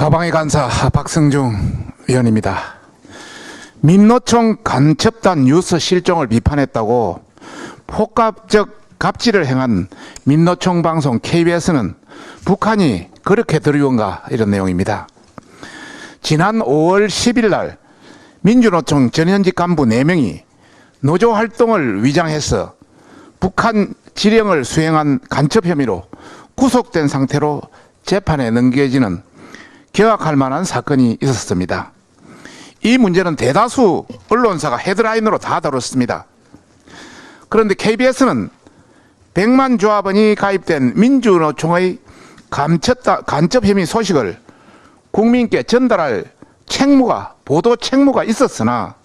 가방의 간사 박승중 위원입니다. 민노총 간첩단 뉴스 실종을 비판했다고 폭압적 갑질을 행한 민노총 방송 KBS는 북한이 그렇게 두려운가, 이런 내용입니다. 지난 5월 10일 날 민주노총 전현직 간부 4명이 노조 활동을 위장해서 북한 지령을 수행한 간첩 혐의로 구속된 상태로 재판에 넘겨지는 경악할 만한 사건이 있었습니다. 이 문제는 대다수 언론사가 헤드라인으로 다 다뤘습니다. 그런데 KBS는 100만 조합원이 가입된 민주노총의 간첩 혐의 소식을 국민께 전달할 책무가, 보도 책무가 있었으나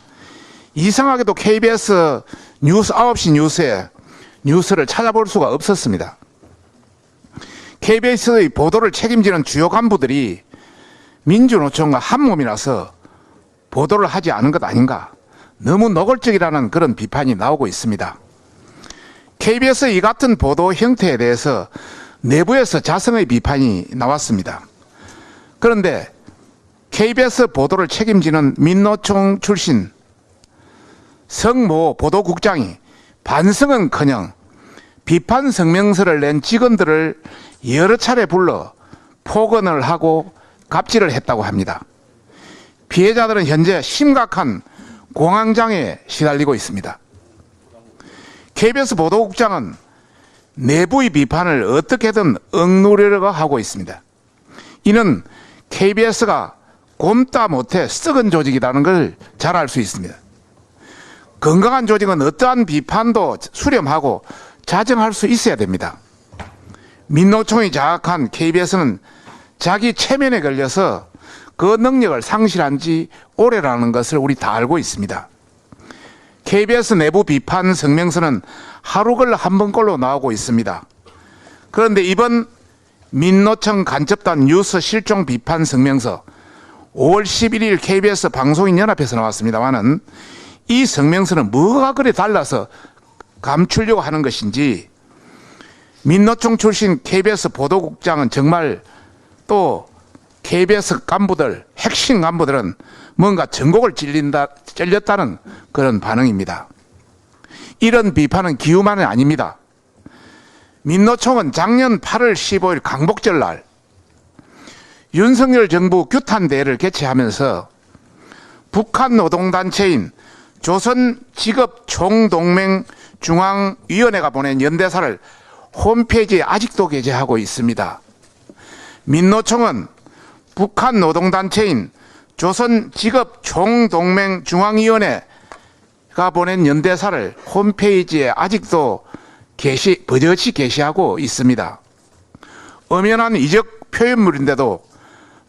이상하게도 KBS 뉴스 9시 뉴스에 뉴스를 찾아볼 수가 없었습니다. KBS의 보도를 책임지는 주요 간부들이 민주노총과 한몸이라서 보도를 하지 않은 것 아닌가, 너무 노골적이라는 그런 비판이 나오고 있습니다. KBS의 이 같은 보도 형태에 대해서 내부에서 자성의 비판이 나왔습니다. 그런데 KBS 보도를 책임지는 민노총 출신 성모 보도국장이 반성은커녕 비판 성명서를 낸 직원들을 여러 차례 불러 폭언을 하고 갑질을 했다고 합니다. 피해자들은 현재 심각한 공황장애에 시달리고 있습니다. KBS 보도국장은 내부의 비판을 어떻게든 억누르려고 하고 있습니다. 이는 KBS가 곪다 못해 썩은 조직이라는 걸 잘 알 수 있습니다. 건강한 조직은 어떠한 비판도 수렴하고 자정할 수 있어야 됩니다. 민노총이 장악한 KBS는 자기 체면에 걸려서 그 능력을 상실한 지 오래라는 것을 우리 다 알고 있습니다. KBS 내부 비판 성명서는 하루 걸러 한 번꼴로 나오고 있습니다. 그런데 이번 민노총 간첩단 뉴스 실종 비판 성명서 5월 11일 KBS 방송인연합에서 나왔습니다만은 이 성명서는 뭐가 그리 달라서 감추려고 하는 것인지, 민노총 출신 KBS 보도국장은 정말, 또 KBS 간부들, 핵심 간부들은 뭔가 전곡을 찔렸다는 그런 반응입니다. 이런 비판은 기우만은 아닙니다. 민노총은 작년 8월 15일 강복절 날 윤석열 정부 규탄대회를 개최하면서 북한 노동단체인 조선직업총동맹중앙위원회가 보낸 연대사를 홈페이지에 아직도 게재하고 있습니다. 민노총은 북한 노동단체인 조선직업총동맹중앙위원회가 보낸 연대사를 홈페이지에 아직도 버젓이 게시하고 있습니다. 엄연한 이적 표현물인데도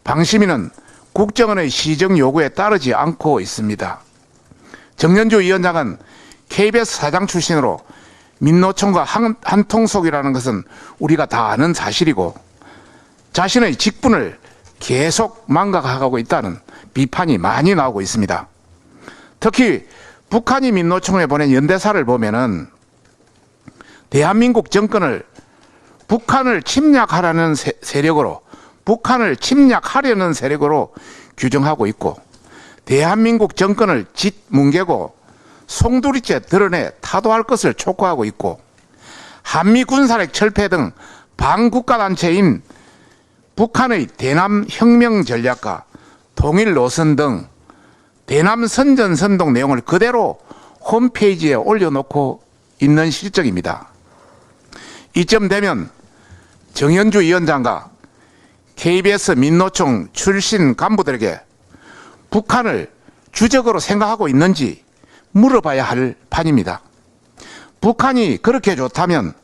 방심위는 국정원의 시정 요구에 따르지 않고 있습니다. 정연주 위원장은 KBS 사장 출신으로 민노총과 한통속이라는 것은 우리가 다 아는 사실이고, 자신의 직분을 계속 망각하고 있다는 비판이 많이 나오고 있습니다. 특히 북한이 민노총에 보낸 연대사를 보면은 대한민국 정권을 북한을 침략하려는 세력으로 규정하고 있고, 대한민국 정권을 짓뭉개고 송두리째 드러내 타도할 것을 촉구하고 있고, 한미 군사력 철폐 등 반국가단체인 북한의 대남 혁명 전략과 통일 노선 등 대남 선전선동 내용을 그대로 홈페이지에 올려놓고 있는 실정입니다. 이쯤 되면 정연주 위원장과 KBS 민노총 출신 간부들에게 북한을 주적으로 생각하고 있는지 물어봐야 할 판입니다. 북한이 그렇게 좋다면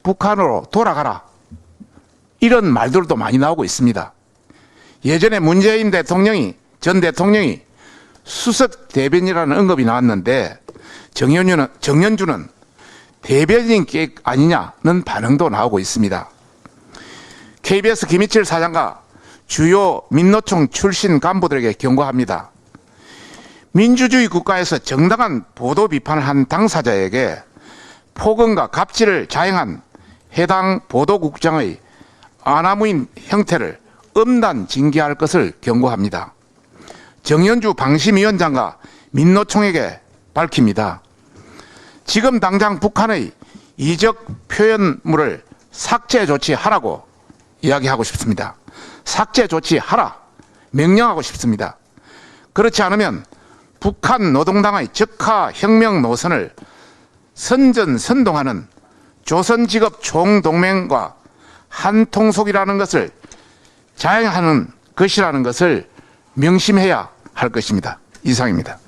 북한으로 돌아가라, 이런 말들도 많이 나오고 있습니다. 예전에 문재인 전 대통령이 수석 대변이라는 언급이 나왔는데 정연주는 대변인 계획 아니냐는 반응도 나오고 있습니다. KBS 김희철 사장과 주요 민노총 출신 간부들에게 경고합니다. 민주주의 국가에서 정당한 보도 비판을 한 당사자에게 폭언과 갑질을 자행한 해당 보도국장의 아나무인 형태를 엄단 징계할 것을 경고합니다. 정연주 방심위원장과 민노총에게 밝힙니다. 지금 당장 북한의 이적 표현물을 삭제 조치하라고 이야기하고 싶습니다. 삭제 조치하라 명령하고 싶습니다. 그렇지 않으면 북한 노동당의 적화 혁명 노선을 선전선동하는 조선직업 총동맹과 한통속이라는 것을 자행하는 것이라는 것을 명심해야 할 것입니다. 이상입니다.